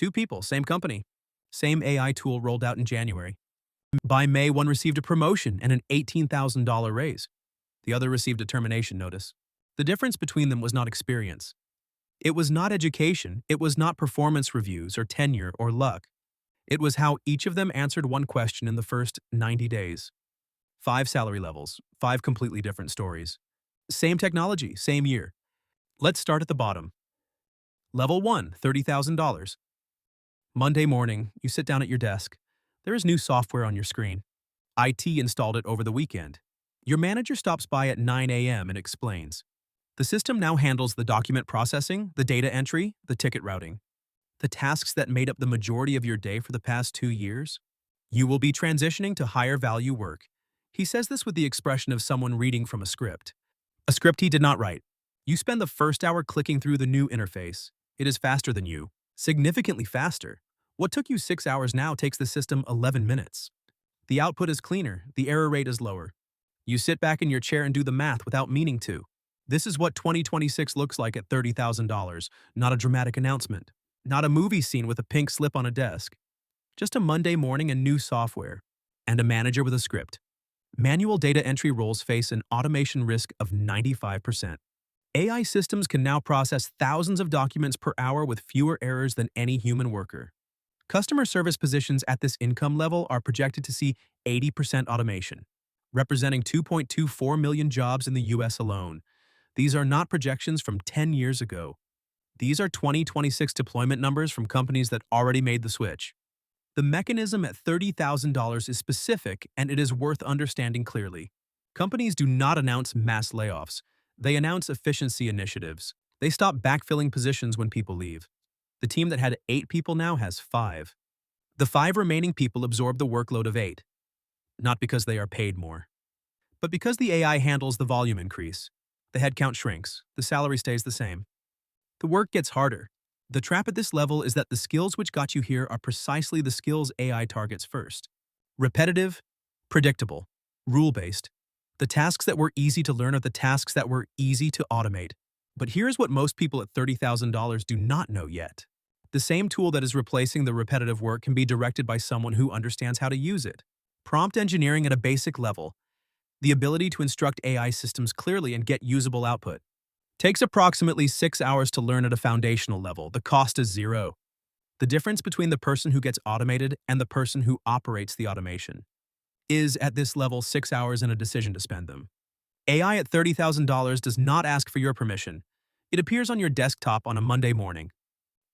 Two people, same company. Same AI tool rolled out in January. By May, one received a promotion and an $18,000 raise. The other received a termination notice. The difference between them was not experience. It was not education. It was not performance reviews or tenure or luck. It was how each of them answered one question in the first 90 days. 5 salary levels, 5 completely different stories. Same technology, same year. Let's start at the bottom. Level 1, $30,000. Monday morning, you sit down at your desk. There is new software on your screen. IT installed it over the weekend. Your manager stops by at 9 a.m. and explains. The system now handles the document processing, the data entry, the ticket routing. The tasks that made up the majority of your day for the past 2 years. You will be transitioning to higher value work. He says this with the expression of someone reading from a script. A script he did not write. You spend the first hour clicking through the new interface. It is faster than you. Significantly faster. What took you 6 hours now takes the system 11 minutes. The output is cleaner, the error rate is lower. You sit back in your chair and do the math without meaning to. This is what 2026 looks like at $30,000, not a dramatic announcement. Not a movie scene with a pink slip on a desk. Just a Monday morning and new software. And a manager with a script. Manual data entry roles face an automation risk of 95%. AI systems can now process thousands of documents per hour with fewer errors than any human worker. Customer service positions at this income level are projected to see 80% automation, representing 2.24 million jobs in the US alone. These are not projections from 10 years ago. These are 2026 deployment numbers from companies that already made the switch. The mechanism at $30,000 is specific, and it is worth understanding clearly. Companies do not announce mass layoffs. They announce efficiency initiatives. They stop backfilling positions when people leave. The team that had 8 people now has 5. The 5 remaining people absorb the workload of 8. Not because they are paid more, but because the AI handles the volume increase. The headcount shrinks. The salary stays the same. The work gets harder. The trap at this level is that the skills which got you here are precisely the skills AI targets first. Repetitive, predictable, rule-based. The tasks that were easy to learn are the tasks that were easy to automate. But here's what most people at $30,000 do not know yet. The same tool that is replacing the repetitive work can be directed by someone who understands how to use it. Prompt engineering at a basic level. The ability to instruct AI systems clearly and get usable output. Takes approximately 6 hours to learn at a foundational level. The cost is zero. The difference between the person who gets automated and the person who operates the automation is, at this level, 6 hours and a decision to spend them. AI at $30,000 does not ask for your permission. It appears on your desktop on a Monday morning.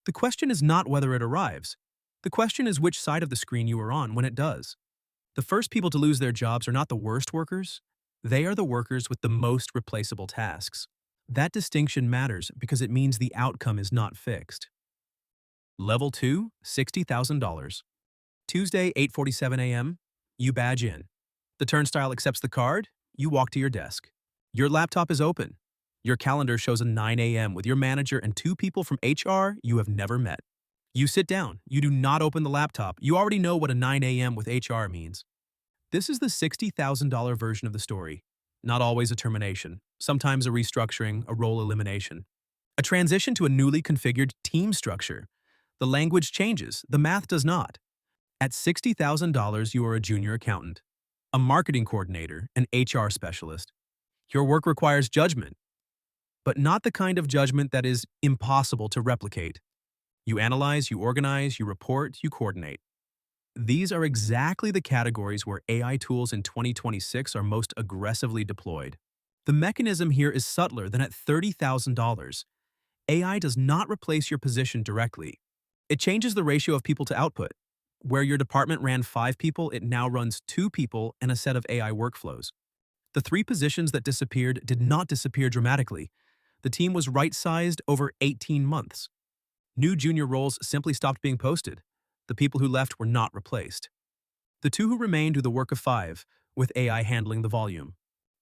The question is not whether it arrives. The question is which side of the screen you are on when it does. The first people to lose their jobs are not the worst workers. They are the workers with the most replaceable tasks. That distinction matters because it means the outcome is not fixed. Level 2, $60,000. Tuesday, 8:47 a.m., you badge in. The turnstile accepts the card, you walk to your desk. Your laptop is open. Your calendar shows a 9 a.m. with your manager and 2 people from HR you have never met. You sit down. You do not open the laptop. You already know what a 9 a.m. with HR means. This is the $60,000 version of the story. Not always a termination. Sometimes a restructuring, a role elimination. A transition to a newly configured team structure. The language changes. The math does not. At $60,000, you are a junior accountant, a marketing coordinator, an HR specialist. Your work requires judgment, but not the kind of judgment that is impossible to replicate. You analyze, you organize, you report, you coordinate. These are exactly the categories where AI tools in 2026 are most aggressively deployed. The mechanism here is subtler than at $30,000. AI does not replace your position directly. It changes the ratio of people to output. Where your department ran 5 people, it now runs 2 people and a set of AI workflows. The 3 positions that disappeared did not disappear dramatically. The team was right-sized over 18 months. New junior roles simply stopped being posted. The people who left were not replaced. The 2 who remained do the work of 5, with AI handling the volume.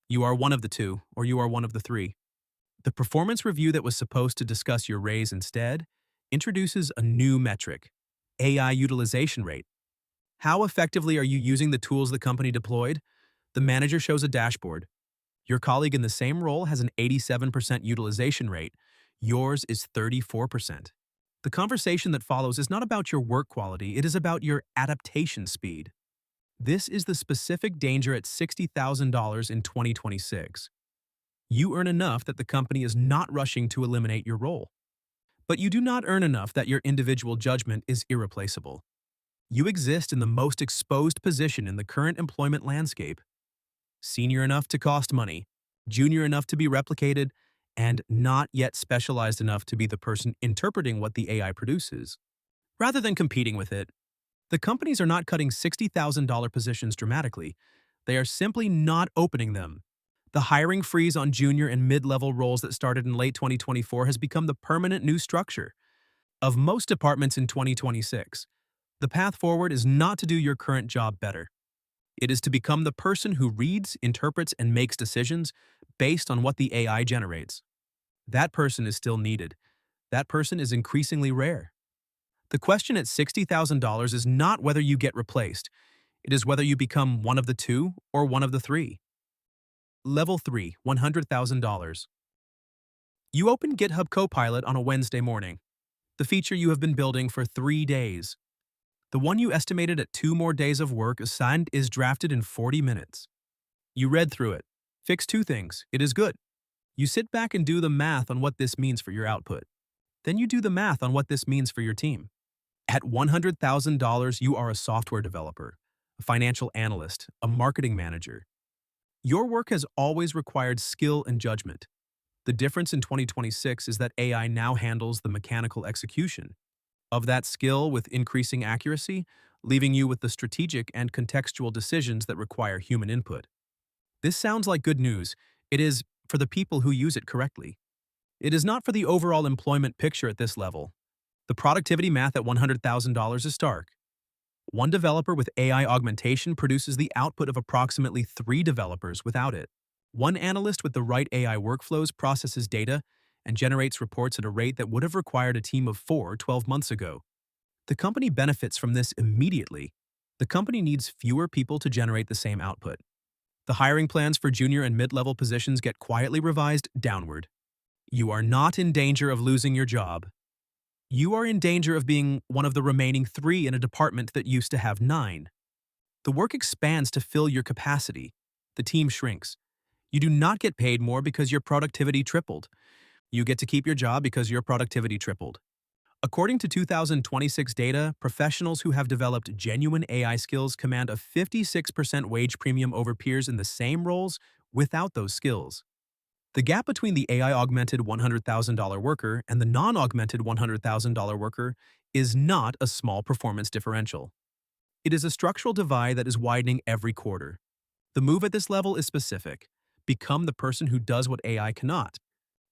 You are one of the 2, or you are one of the 3. The performance review that was supposed to discuss your raise instead introduces a new metric, AI utilization rate. How effectively are you using the tools the company deployed? The manager shows a dashboard. Your colleague in the same role has an 87% utilization rate. Yours is 34%. The conversation that follows is not about your work quality, it is about your adaptation speed. This is the specific danger at $60,000 in 2026. You earn enough that the company is not rushing to eliminate your role. But you do not earn enough that your individual judgment is irreplaceable. You exist in the most exposed position in the current employment landscape. Senior enough to cost money, junior enough to be replicated, and not yet specialized enough to be the person interpreting what the AI produces. Rather than competing with it, the companies are not cutting $60,000 positions dramatically. They are simply not opening them. The hiring freeze on junior and mid-level roles that started in late 2024 has become the permanent new structure of most departments in 2026. The path forward is not to do your current job better. It is to become the person who reads, interprets, and makes decisions based on what the AI generates. That person is still needed. That person is increasingly rare. The question at $60,000 is not whether you get replaced. It is whether you become one of the two or one of the three. Level 3, $100,000. You open GitHub Copilot on a Wednesday morning, the feature you have been building for 3 days. The one you estimated at 2 more days of work assigned is drafted in 40 minutes. You read through it. Fix 2 things. It is good. You sit back and do the math on what this means for your output. Then you do the math on what this means for your team. At $100,000, you are a software developer, a financial analyst, a marketing manager. Your work has always required skill and judgment. The difference in 2026 is that AI now handles the mechanical execution of that skill with increasing accuracy, leaving you with the strategic and contextual decisions that require human input. This sounds like good news. It is for the people who use it correctly. It is not for the overall employment picture at this level. The productivity math at $100,000 is stark. One developer with AI augmentation produces the output of approximately 3 developers without it. One analyst with the right AI workflows processes data and generates reports at a rate that would have required a team of 4 12 months ago. The company benefits from this immediately. The company needs fewer people to generate the same output. The hiring plans for junior and mid-level positions get quietly revised downward. You are not in danger of losing your job. You are in danger of being one of the remaining 3 in a department that used to have 9. The work expands to fill your capacity. The team shrinks. You do not get paid more because your productivity tripled. You get to keep your job because your productivity tripled. According to 2026 data, professionals who have developed genuine AI skills command a 56% wage premium over peers in the same roles without those skills. The gap between the AI-augmented $100,000 worker and the non-augmented $100,000 worker is not a small performance differential. It is a structural divide that is widening every quarter. The move at this level is specific. Become the person who does what AI cannot.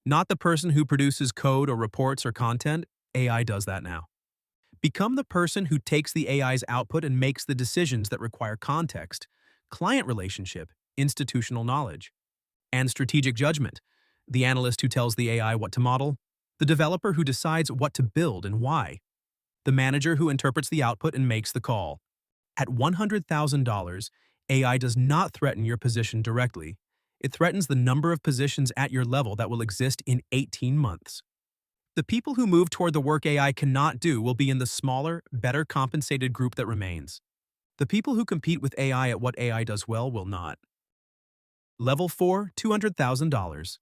Not the person who produces code or reports or content. AI does that now. Become the person who takes the AI's output and makes the decisions that require context, client relationship, institutional knowledge, and strategic judgment. The analyst who tells the AI what to model, the developer who decides what to build and why, the manager who interprets the output and makes the call. At $100,000, AI does not threaten your position directly. It threatens the number of positions at your level that will exist in 18 months. The people who move toward the work AI cannot do will be in the smaller, better compensated group that remains. The people who compete with AI at what AI does well will not. Level 4, $200,000.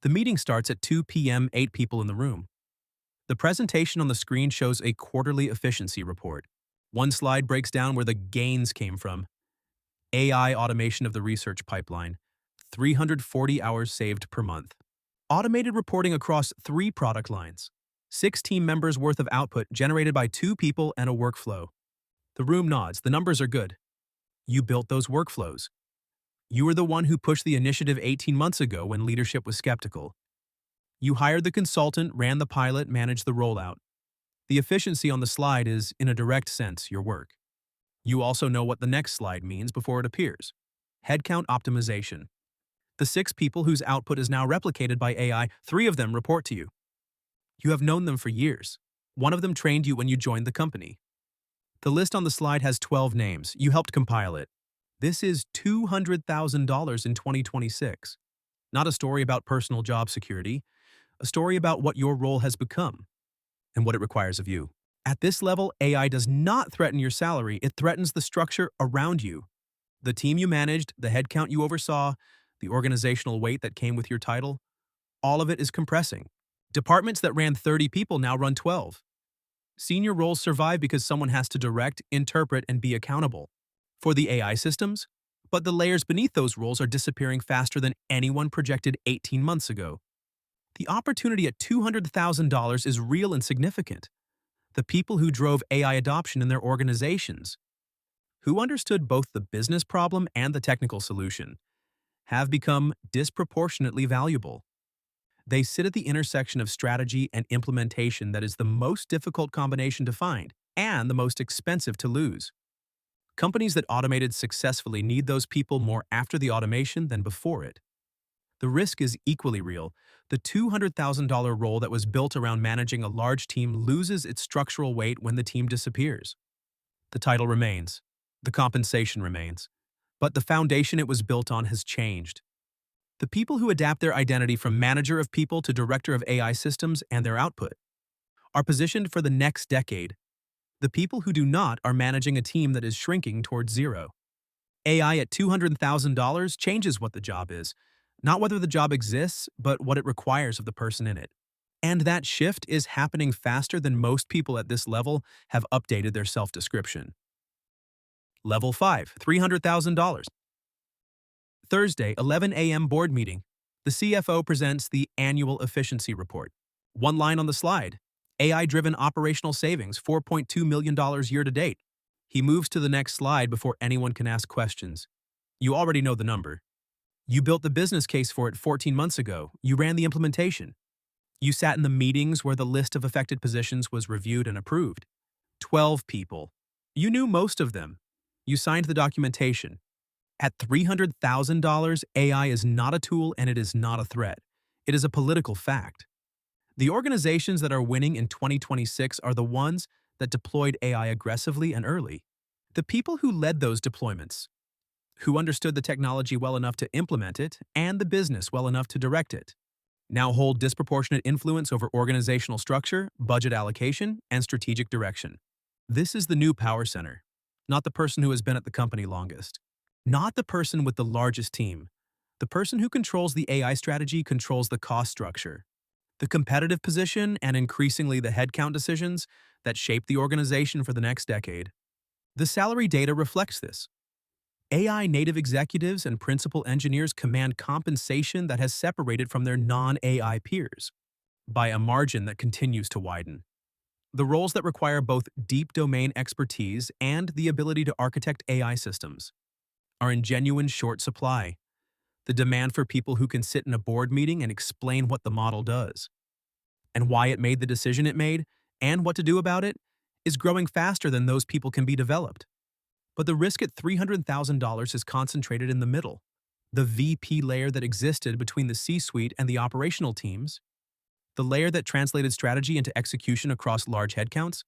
The meeting starts at 2 p.m., 8 people in the room. The presentation on the screen shows a quarterly efficiency report. One slide breaks down where the gains came from. AI automation of the research pipeline, 340 hours saved per month. Automated reporting across 3 product lines. 6 team members worth of output generated by 2 people and a workflow. The room nods. The numbers are good. You built those workflows. You were the one who pushed the initiative 18 months ago when leadership was skeptical. You hired the consultant, ran the pilot, managed the rollout. The efficiency on the slide is, in a direct sense, your work. You also know what the next slide means before it appears. Headcount optimization. The 6 people whose output is now replicated by AI, 3 of them report to you. You have known them for years. One of them trained you when you joined the company. The list on the slide has 12 names. You helped compile it. This is $200,000 in 2026. Not a story about personal job security, a story about what your role has become. and what it requires of you. At this level, AI does not threaten your salary, it threatens the structure around you. The team you managed, the headcount you oversaw, the organizational weight that came with your title, all of it is compressing. Departments that ran 30 people now run 12. Senior roles survive because someone has to direct, interpret, and be accountable for the AI systems, but the layers beneath those roles are disappearing faster than anyone projected 18 months ago. The opportunity at $200,000 is real and significant. The people who drove AI adoption in their organizations, who understood both the business problem and the technical solution, have become disproportionately valuable. They sit at the intersection of strategy and implementation that is the most difficult combination to find and the most expensive to lose. Companies that automated successfully need those people more after the automation than before it. The risk is equally real. The $200,000 role that was built around managing a large team loses its structural weight when the team disappears. The title remains. The compensation remains. But the foundation it was built on has changed. The people who adapt their identity from manager of people to director of AI systems and their output are positioned for the next decade. The people who do not are managing a team that is shrinking towards zero. AI at $200,000 changes what the job is, not whether the job exists, but what it requires of the person in it. And that shift is happening faster than most people at this level have updated their self-description. Level 5, $300,000. Thursday, 11 a.m. board meeting. The CFO presents the annual efficiency report. One line on the slide. AI-driven operational savings, $4.2 million year to date. He moves to the next slide before anyone can ask questions. You already know the number. You built the business case for it 14 months ago. You ran the implementation. You sat in the meetings where the list of affected positions was reviewed and approved. 12 people. You knew most of them. You signed the documentation. At $300,000, AI is not a tool and it is not a threat. It is a political fact. The organizations that are winning in 2026 are the ones that deployed AI aggressively and early. The people who led those deployments, who understood the technology well enough to implement it and the business well enough to direct it, now hold disproportionate influence over organizational structure, budget allocation, and strategic direction. This is the new power center, not the person who has been at the company longest. Not the person with the largest team. The person who controls the AI strategy controls the cost structure, the competitive position, and increasingly the headcount decisions that shape the organization for the next decade. The salary data reflects this. AI native executives and principal engineers command compensation that has separated from their non-AI peers by a margin that continues to widen. The roles that require both deep domain expertise and the ability to architect AI systems are in genuine short supply. The demand for people who can sit in a board meeting and explain what the model does, and why it made the decision it made, and what to do about it, is growing faster than those people can be developed. But the risk at $300,000 is concentrated in the middle. The VP layer that existed between the C-suite and the operational teams, the layer that translated strategy into execution across large headcounts,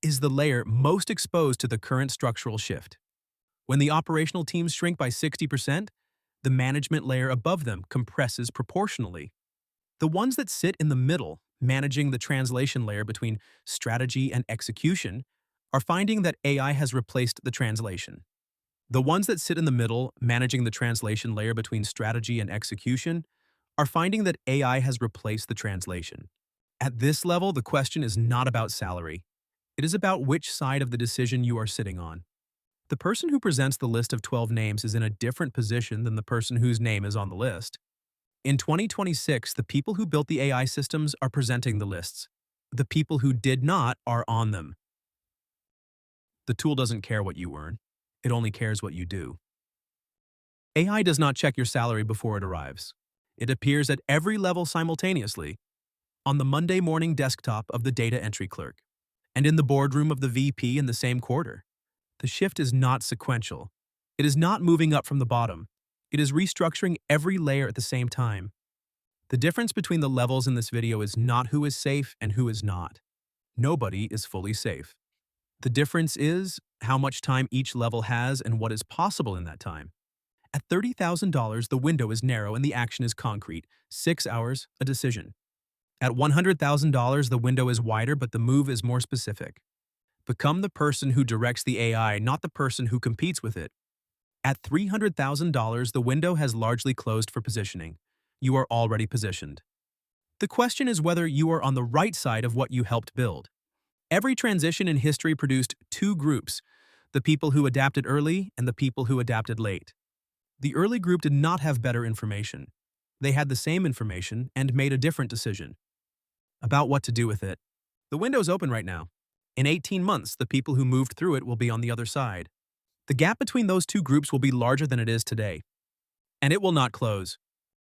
is the layer most exposed to the current structural shift. When the operational teams shrink by 60%, the management layer above them compresses proportionally. The ones that sit in the middle, managing the translation layer between strategy and execution, are finding that AI has replaced the translation. The ones that sit in the middle, managing the translation layer between strategy and execution, are finding that AI has replaced the translation. At this level, the question is not about salary. It is about which side of the decision you are sitting on. The person who presents the list of 12 names is in a different position than the person whose name is on the list. In 2026, the people who built the AI systems are presenting the lists. The people who did not are on them. The tool doesn't care what you earn. It only cares what you do. AI does not check your salary before it arrives. It appears at every level simultaneously, on the Monday morning desktop of the data entry clerk, and in the boardroom of the VP in the same quarter. The shift is not sequential. It is not moving up from the bottom. It is restructuring every layer at the same time. The difference between the levels in this video is not who is safe and who is not. Nobody is fully safe. The difference is how much time each level has and what is possible in that time. At $30,000, the window is narrow and the action is concrete. 6 hours, a decision. At $100,000, the window is wider, but the move is more specific. Become the person who directs the AI, not the person who competes with it. At $300,000, the window has largely closed for positioning. You are already positioned. The question is whether you are on the right side of what you helped build. Every transition in history produced two groups, the people who adapted early and the people who adapted late. The early group did not have better information. They had the same information and made a different decision about what to do with it. The window's open right now. In 18 months, the people who moved through it will be on the other side. The gap between those two groups will be larger than it is today, and it will not close.